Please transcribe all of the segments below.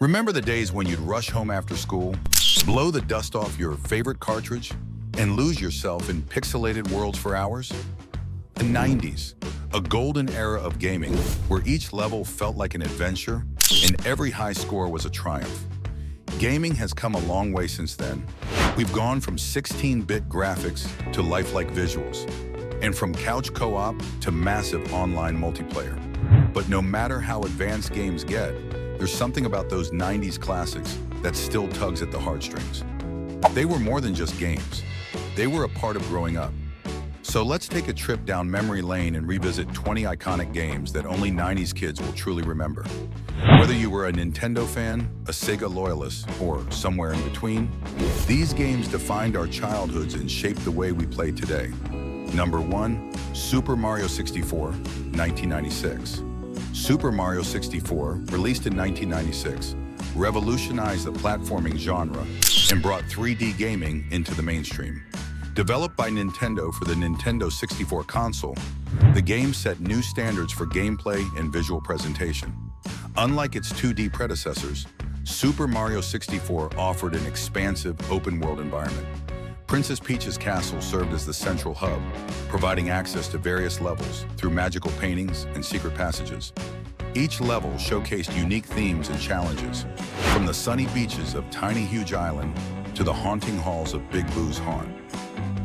Remember the days when you'd rush home after school, blow the dust off your favorite cartridge, and lose yourself in pixelated worlds for hours? The 90s, a golden era of gaming where each level felt like an adventure and every high score was a triumph. Gaming has come a long way since then. We've gone from 16-bit graphics to lifelike visuals, and from couch co-op to massive online multiplayer. But no matter how advanced games get, there's something about those 90s classics that still tugs at the heartstrings. They were more than just games. They were a part of growing up. So let's take a trip down memory lane and revisit 20 iconic games that only 90s kids will truly remember. Whether you were a Nintendo fan, a Sega loyalist, or somewhere in between, these games defined our childhoods and shaped the way we play today. Number 1, Super Mario 64, 1996. Super Mario 64, released in 1996, revolutionized the platforming genre and brought 3D gaming into the mainstream. Developed by Nintendo for the Nintendo 64 console, the game set new standards for gameplay and visual presentation. Unlike its 2D predecessors, Super Mario 64 offered an expansive open-world environment. Princess Peach's castle served as the central hub, providing access to various levels through magical paintings and secret passages. Each level showcased unique themes and challenges, from the sunny beaches of Tiny Huge Island to the haunting halls of Big Boo's Haunt.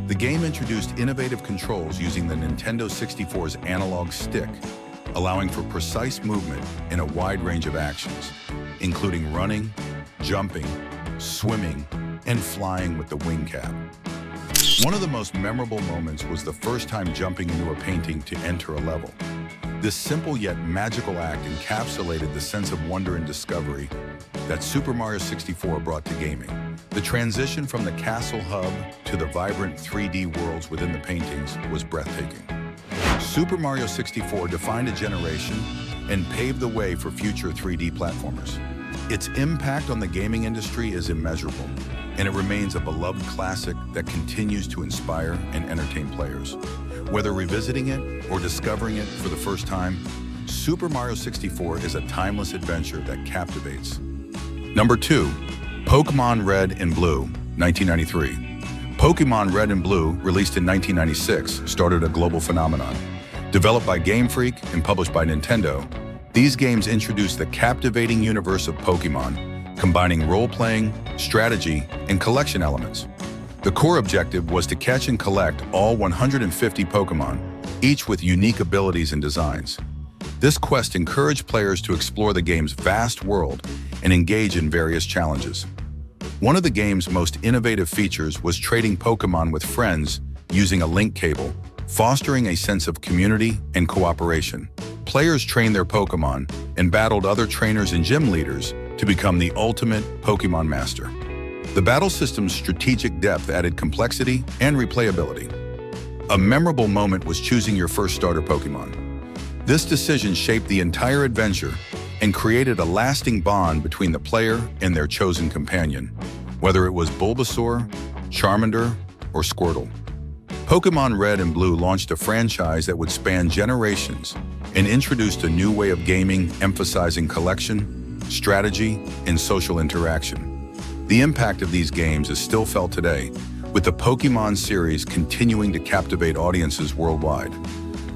The game introduced innovative controls using the Nintendo 64's analog stick, allowing for precise movement in a wide range of actions, including running, jumping, swimming, and flying with the wing cap. One of the most memorable moments was the first time jumping into a painting to enter a level. This simple yet magical act encapsulated the sense of wonder and discovery that Super Mario 64 brought to gaming. The transition from the castle hub to the vibrant 3D worlds within the paintings was breathtaking. Super Mario 64 defined a generation and paved the way for future 3D platformers. Its impact on the gaming industry is immeasurable, and it remains a beloved classic that continues to inspire and entertain players. Whether revisiting it or discovering it for the first time, Super Mario 64 is a timeless adventure that captivates. Number 2, Pokémon Red and Blue, 1993. Pokémon Red and Blue, released in 1996, started a global phenomenon. Developed by Game Freak and published by Nintendo, these games introduced the captivating universe of Pokémon, combining role-playing, strategy, and collection elements. The core objective was to catch and collect all 150 Pokémon, each with unique abilities and designs. This quest encouraged players to explore the game's vast world and engage in various challenges. One of the game's most innovative features was trading Pokémon with friends using a link cable, fostering a sense of community and cooperation. Players trained their Pokémon and battled other trainers and gym leaders to become the ultimate Pokémon master. The battle system's strategic depth added complexity and replayability. A memorable moment was choosing your first starter Pokémon. This decision shaped the entire adventure and created a lasting bond between the player and their chosen companion, whether it was Bulbasaur, Charmander, or Squirtle. Pokémon Red and Blue launched a franchise that would span generations and introduced a new way of gaming emphasizing collection, strategy, and social interaction. The impact of these games is still felt today, with the Pokémon series continuing to captivate audiences worldwide.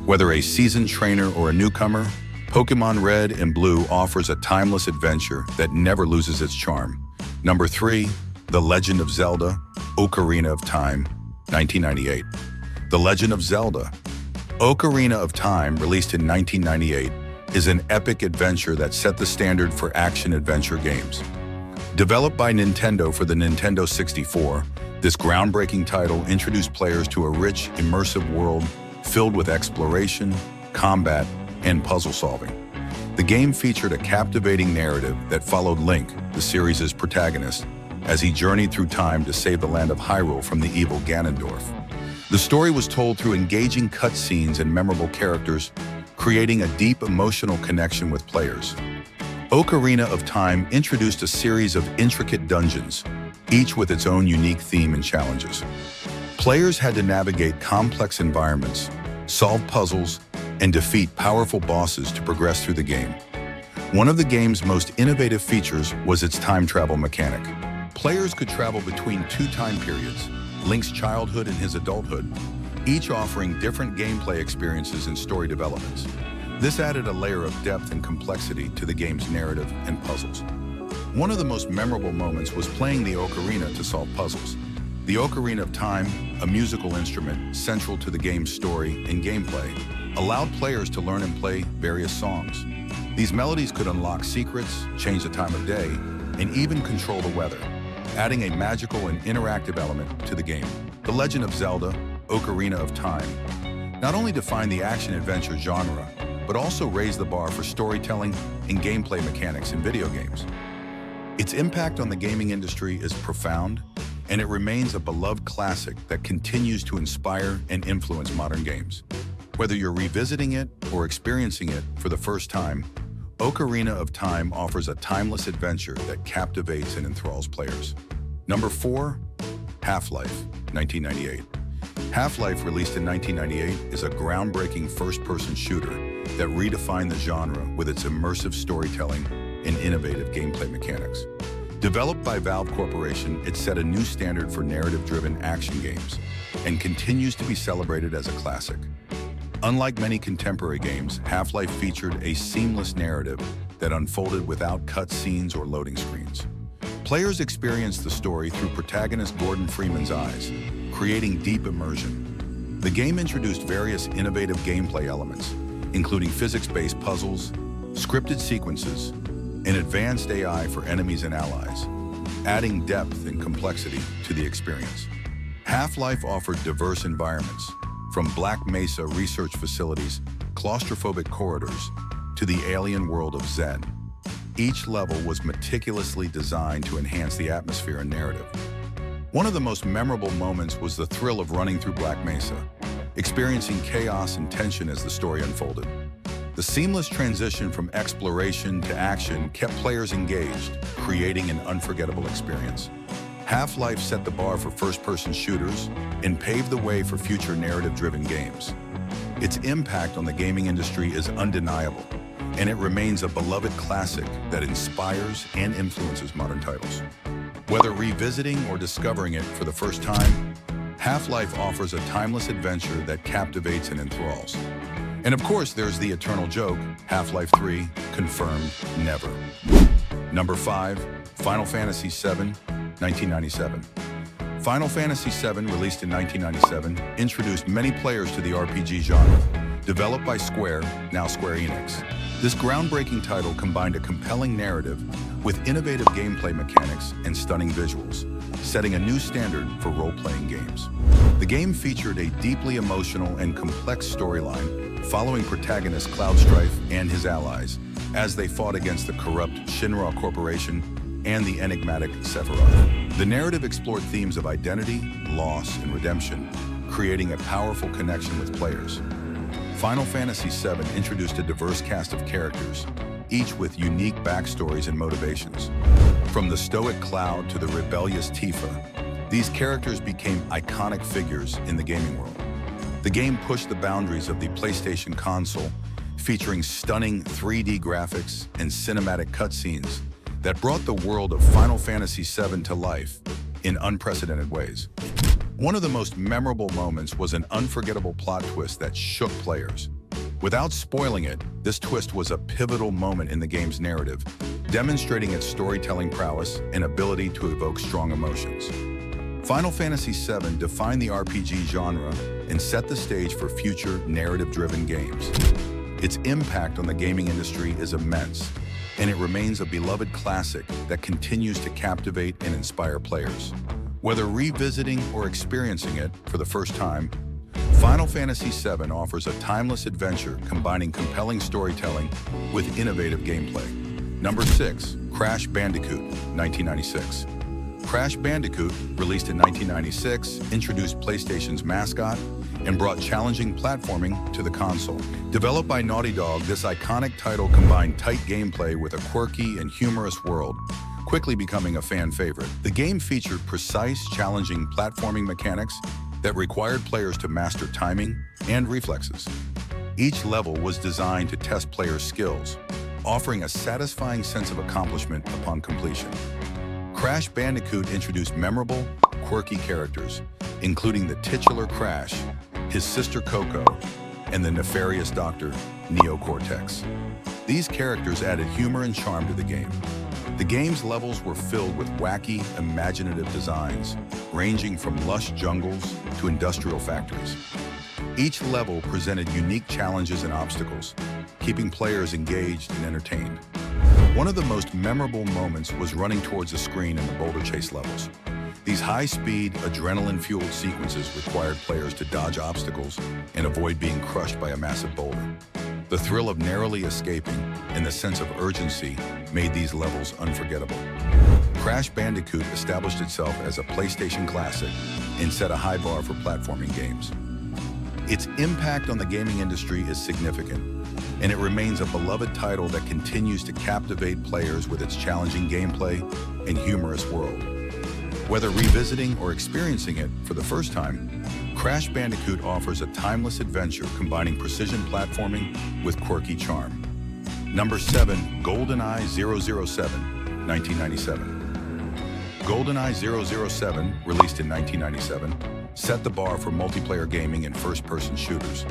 Whether a seasoned trainer or a newcomer, Pokémon Red and Blue offers a timeless adventure that never loses its charm. Number 3, The Legend of Zelda, Ocarina of Time, 1998. The Legend of Zelda, Ocarina of Time, released in 1998, is an epic adventure that set the standard for action-adventure games. Developed by Nintendo for the Nintendo 64, this groundbreaking title introduced players to a rich, immersive world filled with exploration, combat, and puzzle solving. The game featured a captivating narrative that followed Link, the series' protagonist, as he journeyed through time to save the land of Hyrule from the evil Ganondorf. The story was told through engaging cutscenes and memorable characters, creating a deep emotional connection with players. Ocarina of Time introduced a series of intricate dungeons, each with its own unique theme and challenges. Players had to navigate complex environments, solve puzzles, and defeat powerful bosses to progress through the game. One of the game's most innovative features was its time travel mechanic. Players could travel between two time periods, Link's childhood and his adulthood, each offering different gameplay experiences and story developments. This added a layer of depth and complexity to the game's narrative and puzzles. One of the most memorable moments was playing the ocarina to solve puzzles. The Ocarina of Time, a musical instrument central to the game's story and gameplay, allowed players to learn and play various songs. These melodies could unlock secrets, change the time of day, and even control the weather, adding a magical and interactive element to the game. The Legend of Zelda: Ocarina of Time not only defined the action-adventure genre, but also raised the bar for storytelling and gameplay mechanics in video games. Its impact on the gaming industry is profound, and it remains a beloved classic that continues to inspire and influence modern games. Whether you're revisiting it or experiencing it for the first time, Ocarina of Time offers a timeless adventure that captivates and enthralls players. Number 4, HalfLife, 1998. HalfLife, released in 1998, is a groundbreaking first-person shooter that redefined the genre with its immersive storytelling and innovative gameplay mechanics. Developed by Valve Corporation, it set a new standard for narrative-driven action games and continues to be celebrated as a classic. Unlike many contemporary games, HalfLife featured a seamless narrative that unfolded without cutscenes or loading screens. Players experienced the story through protagonist Gordon Freeman's eyes, creating deep immersion. The game introduced various innovative gameplay elements, including physics-based puzzles, scripted sequences, and advanced AI for enemies and allies, adding depth and complexity to the experience. HalfLife offered diverse environments, from Black Mesa research facilities, claustrophobic corridors, to the alien world of Zen. Each level was meticulously designed to enhance the atmosphere and narrative. One of the most memorable moments was the thrill of running through Black Mesa, experiencing chaos and tension as the story unfolded. The seamless transition from exploration to action kept players engaged, creating an unforgettable experience. HalfLife set the bar for first-person shooters and paved the way for future narrative-driven games. Its impact on the gaming industry is undeniable, and it remains a beloved classic that inspires and influences modern titles. Whether revisiting or discovering it for the first time, HalfLife offers a timeless adventure that captivates and enthralls. And of course, there's the eternal joke, Half-Life 3, confirmed never. Number 5, Final Fantasy VII, 1997. Final Fantasy VII, released in 1997, introduced many players to the RPG genre. Developed by Square, now Square Enix, this groundbreaking title combined a compelling narrative with innovative gameplay mechanics and stunning visuals, setting a new standard for role-playing games. The game featured a deeply emotional and complex storyline following protagonist Cloud Strife and his allies as they fought against the corrupt Shinra Corporation and the enigmatic Sephiroth. The narrative explored themes of identity, loss, and redemption, creating a powerful connection with players. Final Fantasy VII introduced a diverse cast of characters, each with unique backstories and motivations. From the stoic Cloud to the rebellious Tifa, these characters became iconic figures in the gaming world. The game pushed the boundaries of the PlayStation console, featuring stunning 3D graphics and cinematic cutscenes that brought the world of Final Fantasy VII to life in unprecedented ways. One of the most memorable moments was an unforgettable plot twist that shook players. Without spoiling it, this twist was a pivotal moment in the game's narrative, demonstrating its storytelling prowess and ability to evoke strong emotions. Final Fantasy VII defined the RPG genre and set the stage for future narrative-driven games. Its impact on the gaming industry is immense, and it remains a beloved classic that continues to captivate and inspire players. Whether revisiting or experiencing it for the first time, Final Fantasy VII offers a timeless adventure combining compelling storytelling with innovative gameplay. Number 6, Crash Bandicoot, 1996. Crash Bandicoot, released in 1996, introduced PlayStation's mascot and brought challenging platforming to the console. Developed by Naughty Dog, this iconic title combined tight gameplay with a quirky and humorous world, quickly becoming a fan favorite. The game featured precise, challenging platforming mechanics that required players to master timing and reflexes. Each level was designed to test players' skills, offering a satisfying sense of accomplishment upon completion. Crash Bandicoot introduced memorable, quirky characters, including the titular Crash, his sister Coco, and the nefarious Dr. Neo-Cortex. These characters added humor and charm to the game. The game's levels were filled with wacky, imaginative designs, ranging from lush jungles to industrial factories. Each level presented unique challenges and obstacles, keeping players engaged and entertained. One of the most memorable moments was running towards the screen in the boulder chase levels. These high-speed, adrenaline-fueled sequences required players to dodge obstacles and avoid being crushed by a massive boulder. The thrill of narrowly escaping and the sense of urgency made these levels unforgettable. Crash Bandicoot established itself as a PlayStation classic and set a high bar for platforming games. Its impact on the gaming industry is significant, and it remains a beloved title that continues to captivate players with its challenging gameplay and humorous world. Whether revisiting or experiencing it for the first time, Crash Bandicoot offers a timeless adventure combining precision platforming with quirky charm. Number 7, GoldenEye 007, 1997. GoldenEye 007, released in 1997, set the bar for multiplayer gaming and first-person shooters.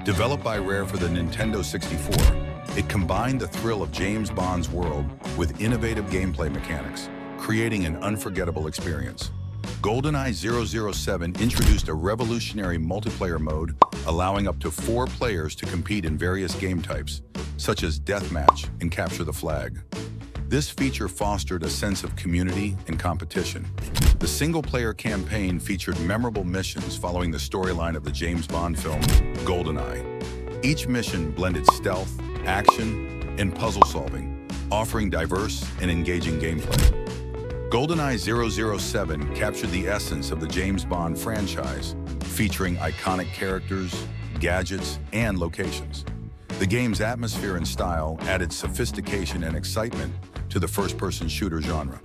Developed by Rare for the Nintendo 64, it combined the thrill of James Bond's world with innovative gameplay mechanics, creating an unforgettable experience. GoldenEye 007 introduced a revolutionary multiplayer mode, allowing up to 4 players to compete in various game types, such as deathmatch and capture the flag. This feature fostered a sense of community and competition. The single-player campaign featured memorable missions following the storyline of the James Bond film, GoldenEye. Each mission blended stealth, action, and puzzle solving, offering diverse and engaging gameplay. GoldenEye 007 captured the essence of the James Bond franchise, featuring iconic characters, gadgets, and locations. The game's atmosphere and style added sophistication and excitement to the first-person shooter genre.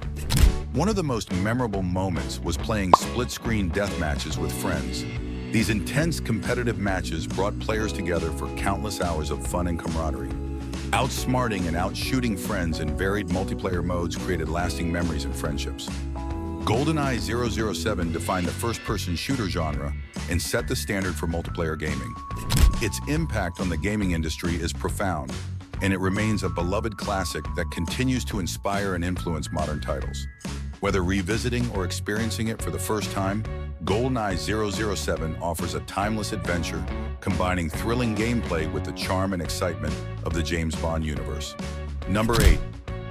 One of the most memorable moments was playing split-screen deathmatches with friends. These intense competitive matches brought players together for countless hours of fun and camaraderie. Outsmarting and outshooting friends in varied multiplayer modes created lasting memories and friendships. GoldenEye 007 defined the first-person shooter genre and set the standard for multiplayer gaming. Its impact on the gaming industry is profound, and it remains a beloved classic that continues to inspire and influence modern titles. Whether revisiting or experiencing it for the first time, GoldenEye 007 offers a timeless adventure, combining thrilling gameplay with the charm and excitement of the James Bond universe. Number 8,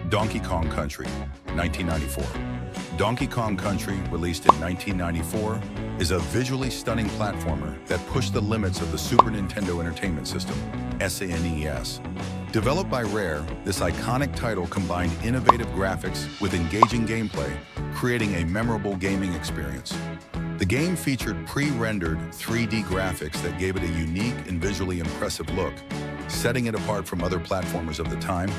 Donkey Kong Country, 1994. Donkey Kong Country, released in 1994, is a visually stunning platformer that pushed the limits of the Super Nintendo Entertainment System, SNES. Developed by Rare, this iconic title combined innovative graphics with engaging gameplay, creating a memorable gaming experience. The game featured pre-rendered 3D graphics that gave it a unique and visually impressive look, setting it apart from other platformers of the time.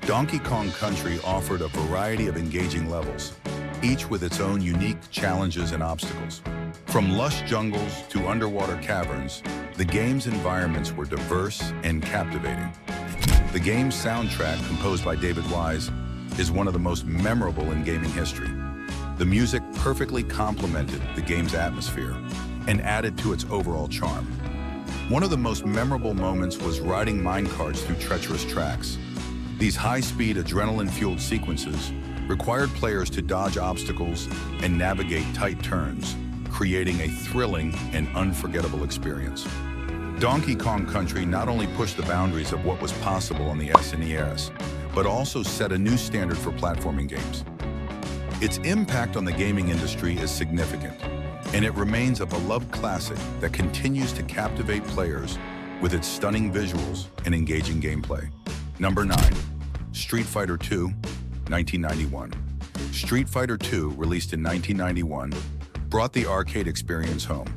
Donkey Kong Country offered a variety of engaging levels, each with its own unique challenges and obstacles. From lush jungles to underwater caverns, the game's environments were diverse and captivating. The game's soundtrack, composed by David Wise, is one of the most memorable in gaming history. The music perfectly complemented the game's atmosphere and added to its overall charm. One of the most memorable moments was riding minecarts through treacherous tracks. These high-speed, adrenaline-fueled sequences required players to dodge obstacles and navigate tight turns, creating a thrilling and unforgettable experience. Donkey Kong Country not only pushed the boundaries of what was possible on the SNES, but also set a new standard for platforming games. Its impact on the gaming industry is significant, and it remains a beloved classic that continues to captivate players with its stunning visuals and engaging gameplay. Number 9, Street Fighter II, 1991. Street Fighter II, released in 1991, brought the arcade experience home.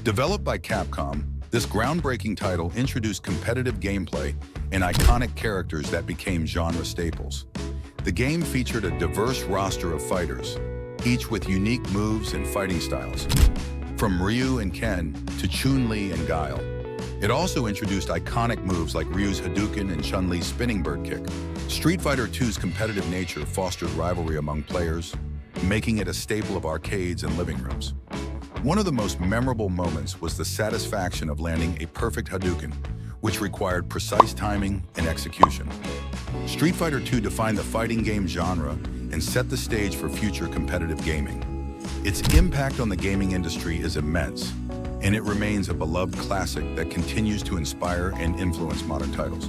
Developed by Capcom, this groundbreaking title introduced competitive gameplay and iconic characters that became genre staples. The game featured a diverse roster of fighters, each with unique moves and fighting styles, from Ryu and Ken to Chun-Li and Guile. It also introduced iconic moves like Ryu's Hadouken and Chun-Li's spinning bird kick. Street Fighter II's competitive nature fostered rivalry among players, making it a staple of arcades and living rooms. One of the most memorable moments was the satisfaction of landing a perfect Hadouken, which required precise timing and execution. Street Fighter II defined the fighting game genre and set the stage for future competitive gaming. Its impact on the gaming industry is immense, and it remains a beloved classic that continues to inspire and influence modern titles.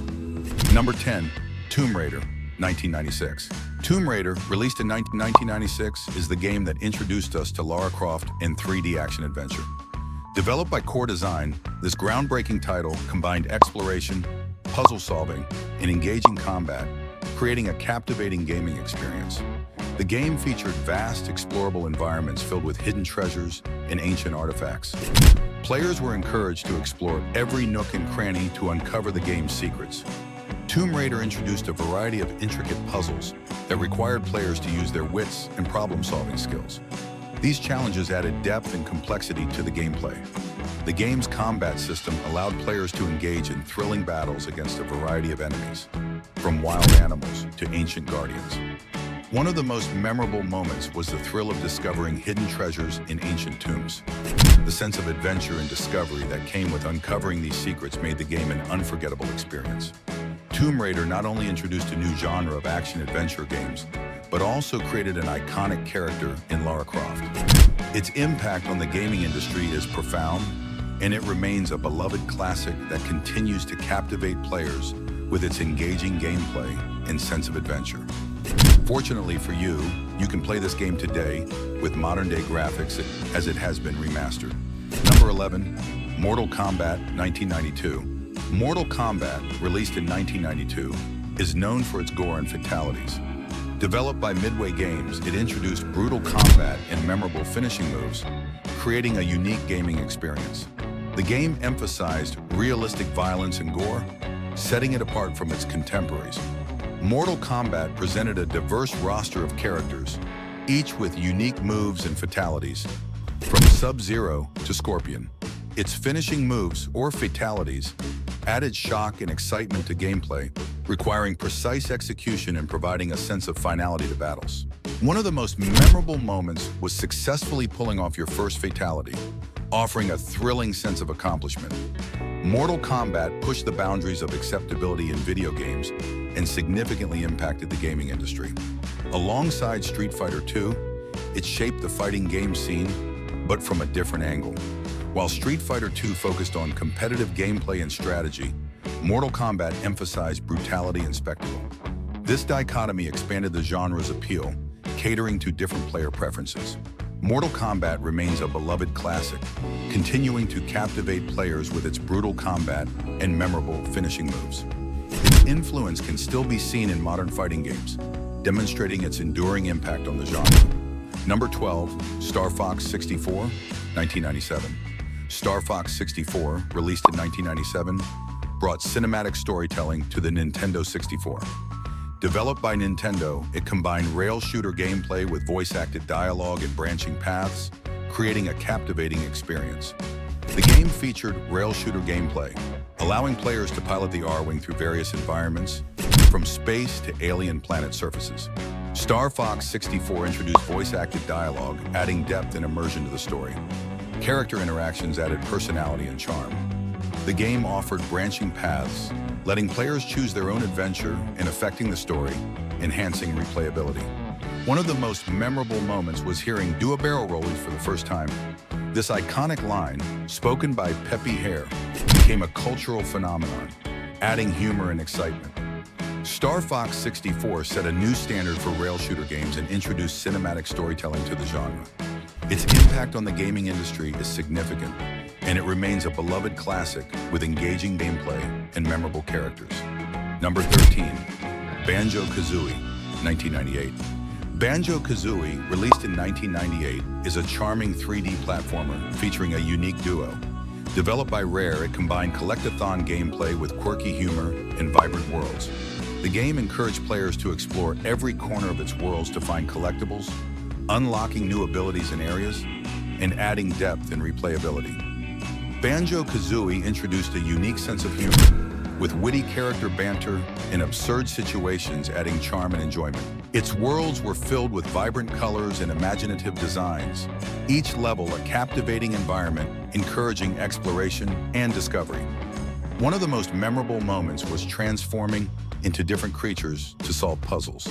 Number 10, Tomb Raider, 1996. Tomb Raider, released in 1996, is the game that introduced us to Lara Croft in 3D action adventure. Developed by Core Design, this groundbreaking title combined exploration, puzzle solving, and engaging combat, creating a captivating gaming experience. The game featured vast, explorable environments filled with hidden treasures and ancient artifacts. Players were encouraged to explore every nook and cranny to uncover the game's secrets. Tomb Raider introduced a variety of intricate puzzles that required players to use their wits and problem-solving skills. These challenges added depth and complexity to the gameplay. The game's combat system allowed players to engage in thrilling battles against a variety of enemies, from wild animals to ancient guardians. One of the most memorable moments was the thrill of discovering hidden treasures in ancient tombs. The sense of adventure and discovery that came with uncovering these secrets made the game an unforgettable experience. Tomb Raider not only introduced a new genre of action-adventure games, but also created an iconic character in Lara Croft. Its impact on the gaming industry is profound, and it remains a beloved classic that continues to captivate players with its engaging gameplay and sense of adventure. Fortunately for you, you can play this game today with modern-day graphics as it has been remastered. Number 11, Mortal Kombat 1992. Mortal Kombat, released in 1992, is known for its gore and fatalities. Developed by Midway Games, it introduced brutal combat and memorable finishing moves, creating a unique gaming experience. The game emphasized realistic violence and gore, setting it apart from its contemporaries. Mortal Kombat presented a diverse roster of characters, each with unique moves and fatalities, from Sub-Zero to Scorpion. Its finishing moves, or fatalities, added shock and excitement to gameplay, requiring precise execution and providing a sense of finality to battles. One of the most memorable moments was successfully pulling off your first fatality, offering a thrilling sense of accomplishment. Mortal Kombat pushed the boundaries of acceptability in video games and significantly impacted the gaming industry. Alongside Street Fighter II, it shaped the fighting game scene, but from a different angle. While Street Fighter II focused on competitive gameplay and strategy, Mortal Kombat emphasized brutality and spectacle. This dichotomy expanded the genre's appeal, catering to different player preferences. Mortal Kombat remains a beloved classic, continuing to captivate players with its brutal combat and memorable finishing moves. Its influence can still be seen in modern fighting games, demonstrating its enduring impact on the genre. Number 12, Star Fox 64, 1997. Star Fox 64, released in 1997, brought cinematic storytelling to the Nintendo 64. Developed by Nintendo, it combined rail shooter gameplay with voice-acted dialogue and branching paths, creating a captivating experience. The game featured rail shooter gameplay, allowing players to pilot the R-Wing through various environments, from space to alien planet surfaces. Star Fox 64 introduced voice-acted dialogue, adding depth and immersion to the story. Character interactions added personality and charm. The game offered branching paths, letting players choose their own adventure and affecting the story, enhancing replayability. One of the most memorable moments was hearing "Do a barrel rollie" for the first time. This iconic line, spoken by Peppy Hare, became a cultural phenomenon, adding humor and excitement. Star Fox 64 set a new standard for rail shooter games and introduced cinematic storytelling to the genre. Its impact on the gaming industry is significant, and it remains a beloved classic with engaging gameplay and memorable characters. Number 13, BanjoKazooie, 1998. BanjoKazooie, released in 1998, is a charming 3D platformer featuring a unique duo. Developed by Rare, it combined collectathon gameplay with quirky humor and vibrant worlds. The game encouraged players to explore every corner of its worlds to find collectibles, unlocking new abilities and areas, and adding depth and replayability. BanjoKazooie introduced a unique sense of humor, with witty character banter and absurd situations adding charm and enjoyment. Its worlds were filled with vibrant colors and imaginative designs, each level a captivating environment encouraging exploration and discovery. One of the most memorable moments was transforming into different creatures to solve puzzles,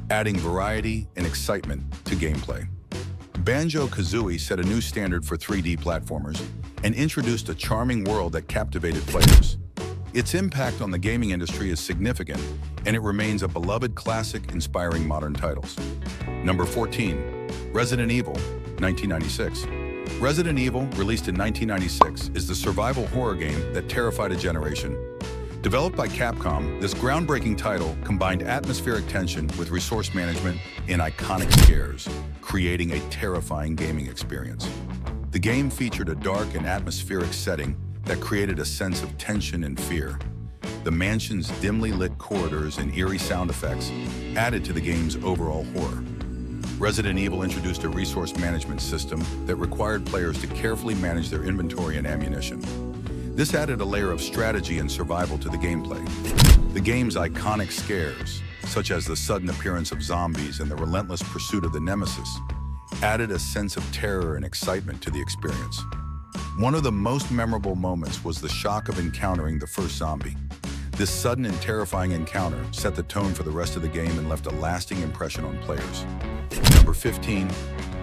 adding variety and excitement to gameplay. BanjoKazooie set a new standard for 3D platformers and introduced a charming world that captivated players. Its impact on the gaming industry is significant, and it remains a beloved classic inspiring modern titles. Number 14, Resident Evil, 1996. Resident Evil, released in 1996, is the survival horror game that terrified a generation. Developed by Capcom, this groundbreaking title combined atmospheric tension with resource management and iconic scares, creating a terrifying gaming experience. The game featured a dark and atmospheric setting that created a sense of tension and fear. The mansion's dimly lit corridors and eerie sound effects added to the game's overall horror. Resident Evil introduced a resource management system that required players to carefully manage their inventory and ammunition. This added a layer of strategy and survival to the gameplay. The game's iconic scares, such as the sudden appearance of zombies and the relentless pursuit of the nemesis, added a sense of terror and excitement to the experience. One of the most memorable moments was the shock of encountering the first zombie. This sudden and terrifying encounter set the tone for the rest of the game and left a lasting impression on players. Number 15,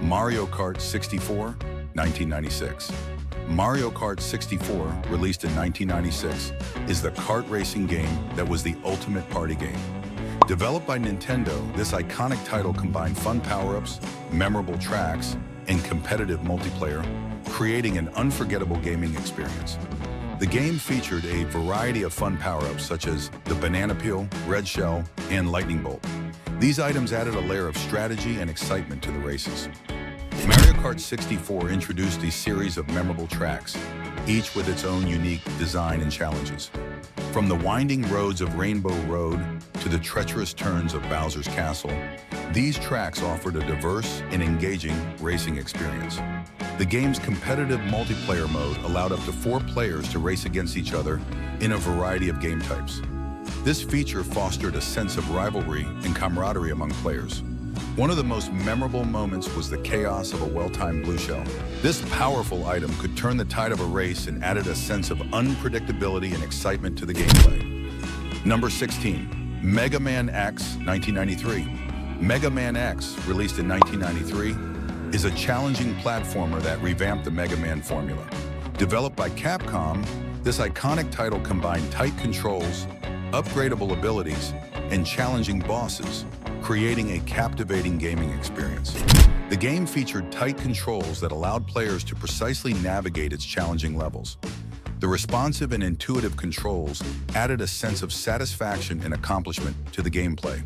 Mario Kart 64, 1996. Mario Kart 64, released in 1996, is the kart racing game that was the ultimate party game. Developed by Nintendo, this iconic title combined fun power-ups, memorable tracks, and competitive multiplayer, creating an unforgettable gaming experience. The game featured a variety of fun power-ups such as the banana peel, red shell, and lightning bolt. These items added a layer of strategy and excitement to the races. Mario Kart 64 introduced a series of memorable tracks, each with its own unique design and challenges. From the winding roads of Rainbow Road to the treacherous turns of Bowser's Castle, these tracks offered a diverse and engaging racing experience. The game's competitive multiplayer mode allowed up to 4 players to race against each other in a variety of game types. This feature fostered a sense of rivalry and camaraderie among players. One of the most memorable moments was the chaos of a well-timed blue shell. This powerful item could turn the tide of a race and added a sense of unpredictability and excitement to the gameplay. Number 16, Mega Man X, 1993. Mega Man X, released in 1993, is a challenging platformer that revamped the Mega Man formula. Developed by Capcom, this iconic title combined tight controls, upgradable abilities, and challenging bosses, creating a captivating gaming experience. The game featured tight controls that allowed players to precisely navigate its challenging levels. The responsive and intuitive controls added a sense of satisfaction and accomplishment to the gameplay.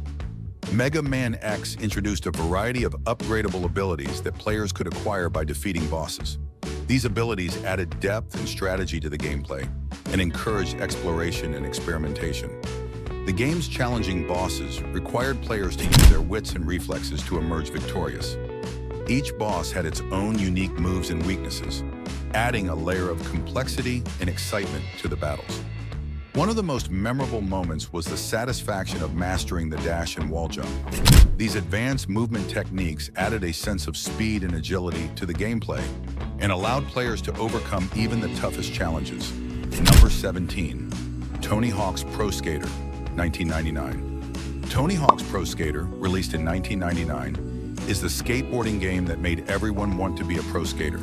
Mega Man X introduced a variety of upgradable abilities that players could acquire by defeating bosses. These abilities added depth and strategy to the gameplay and encouraged exploration and experimentation. The game's challenging bosses required players to use their wits and reflexes to emerge victorious. Each boss had its own unique moves and weaknesses, adding a layer of complexity and excitement to the battles. One of the most memorable moments was the satisfaction of mastering the dash and wall jump. These advanced movement techniques added a sense of speed and agility to the gameplay and allowed players to overcome even the toughest challenges. Number 17, Tony Hawk's Pro Skater, 1999. Tony Hawk's Pro Skater, released in 1999, is the skateboarding game that made everyone want to be a pro skater.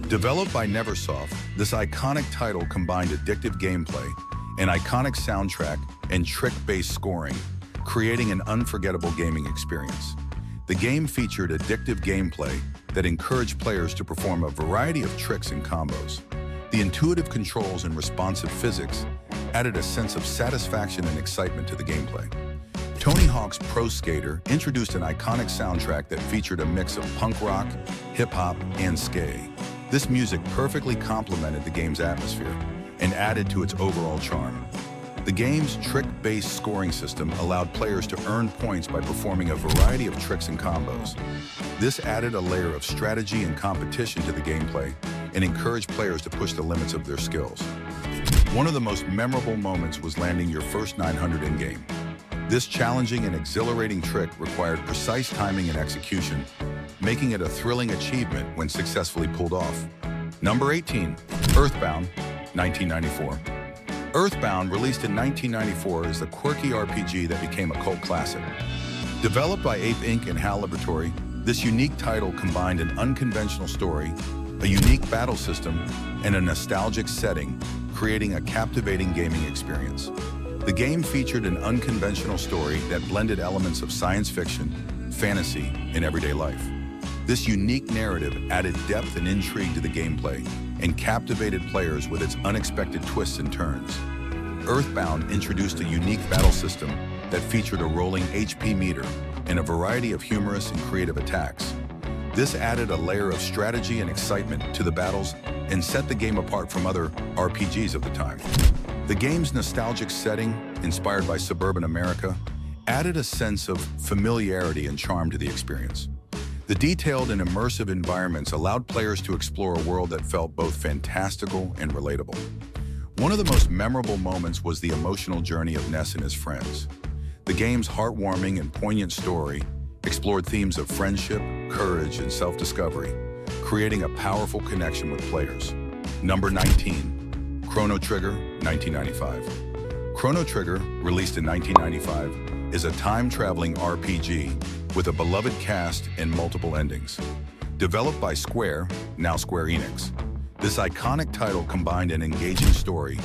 Developed by Neversoft, this iconic title combined addictive gameplay, an iconic soundtrack, and trick-based scoring, creating an unforgettable gaming experience. The game featured addictive gameplay that encouraged players to perform a variety of tricks and combos. The intuitive controls and responsive physics added a sense of satisfaction and excitement to the gameplay. Tony Hawk's Pro Skater introduced an iconic soundtrack that featured a mix of punk rock, hip-hop, and skay. This music perfectly complemented the game's atmosphere and added to its overall charm. The game's trick-based scoring system allowed players to earn points by performing a variety of tricks and combos. This added a layer of strategy and competition to the gameplay and encourage players to push the limits of their skills. One of the most memorable moments was landing your first 900 in-game. This challenging and exhilarating trick required precise timing and execution, making it a thrilling achievement when successfully pulled off. Number 18, Earthbound, 1994. Earthbound, released in 1994, is the quirky RPG that became a cult classic. Developed by Ape Inc. and HAL Laboratory, this unique title combined an unconventional story, a unique battle system, and a nostalgic setting, creating a captivating gaming experience. The game featured an unconventional story that blended elements of science fiction, fantasy, and everyday life. This unique narrative added depth and intrigue to the gameplay and captivated players with its unexpected twists and turns. Earthbound introduced a unique battle system that featured a rolling HP meter and a variety of humorous and creative attacks. This added a layer of strategy and excitement to the battles and set the game apart from other RPGs of the time. The game's nostalgic setting, inspired by suburban America, added a sense of familiarity and charm to the experience. The detailed and immersive environments allowed players to explore a world that felt both fantastical and relatable. One of the most memorable moments was the emotional journey of Ness and his friends. The game's heartwarming and poignant story explored themes of friendship, courage, and self-discovery, creating a powerful connection with players. Number 19, Chrono Trigger, 1995. Chrono Trigger, released in 1995, is a time-traveling RPG with a beloved cast and multiple endings. Developed by Square, now Square Enix, this iconic title combined an engaging story,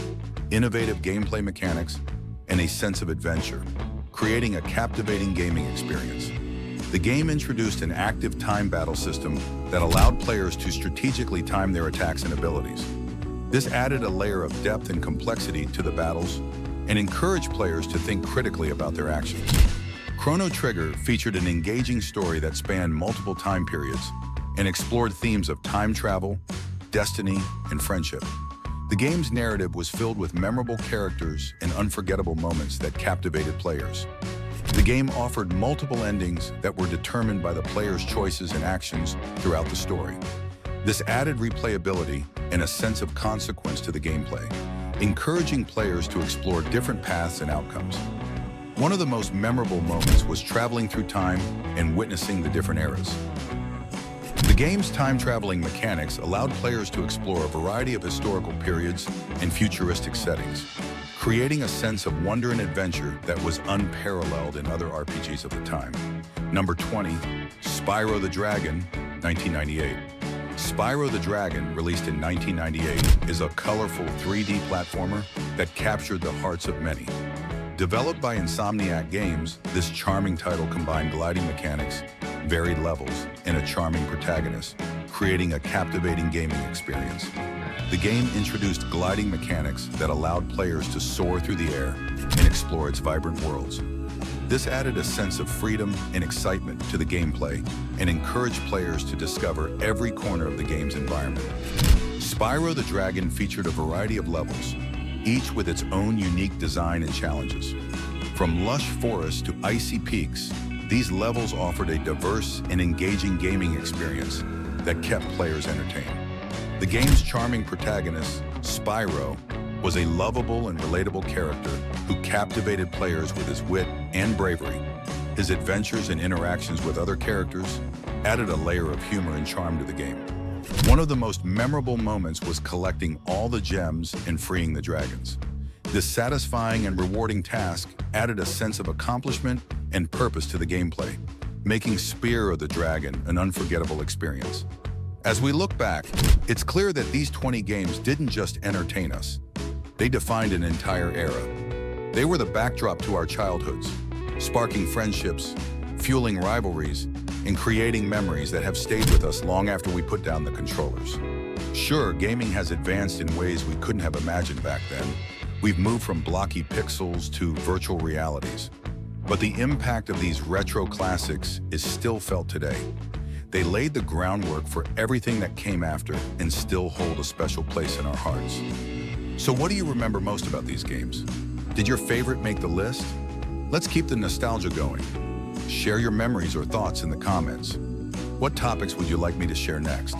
innovative gameplay mechanics, and a sense of adventure, creating a captivating gaming experience. The game introduced an active time battle system that allowed players to strategically time their attacks and abilities. This added a layer of depth and complexity to the battles and encouraged players to think critically about their actions. Chrono Trigger featured an engaging story that spanned multiple time periods and explored themes of time travel, destiny, and friendship. The game's narrative was filled with memorable characters and unforgettable moments that captivated players. The game offered multiple endings that were determined by the player's choices and actions throughout the story. This added replayability and a sense of consequence to the gameplay, encouraging players to explore different paths and outcomes. One of the most memorable moments was traveling through time and witnessing the different eras. The game's time-traveling mechanics allowed players to explore a variety of historical periods and futuristic settings, creating a sense of wonder and adventure that was unparalleled in other RPGs of the time. Number 20, Spyro the Dragon, 1998. Spyro the Dragon, released in 1998, is a colorful 3D platformer that captured the hearts of many. Developed by Insomniac Games, this charming title combined gliding mechanics, varied levels, and a charming protagonist, creating a captivating gaming experience. The game introduced gliding mechanics that allowed players to soar through the air and explore its vibrant worlds. This added a sense of freedom and excitement to the gameplay and encouraged players to discover every corner of the game's environment. Spyro the Dragon featured a variety of levels, each with its own unique design and challenges. From lush forests to icy peaks, these levels offered a diverse and engaging gaming experience that kept players entertained. The game's charming protagonist, Spyro, was a lovable and relatable character who captivated players with his wit and bravery. His adventures and interactions with other characters added a layer of humor and charm to the game. One of the most memorable moments was collecting all the gems and freeing the dragons. This satisfying and rewarding task added a sense of accomplishment and purpose to the gameplay, making Spyro the Dragon an unforgettable experience. As we look back, it's clear that these 20 games didn't just entertain us. They defined an entire era. They were the backdrop to our childhoods, sparking friendships, fueling rivalries, and creating memories that have stayed with us long after we put down the controllers. Sure, gaming has advanced in ways we couldn't have imagined back then. We've moved from blocky pixels to virtual realities. But the impact of these retro classics is still felt today. They laid the groundwork for everything that came after and still hold a special place in our hearts. So what do you remember most about these games? Did your favorite make the list? Let's keep the nostalgia going. Share your memories or thoughts in the comments. What topics would you like me to share next?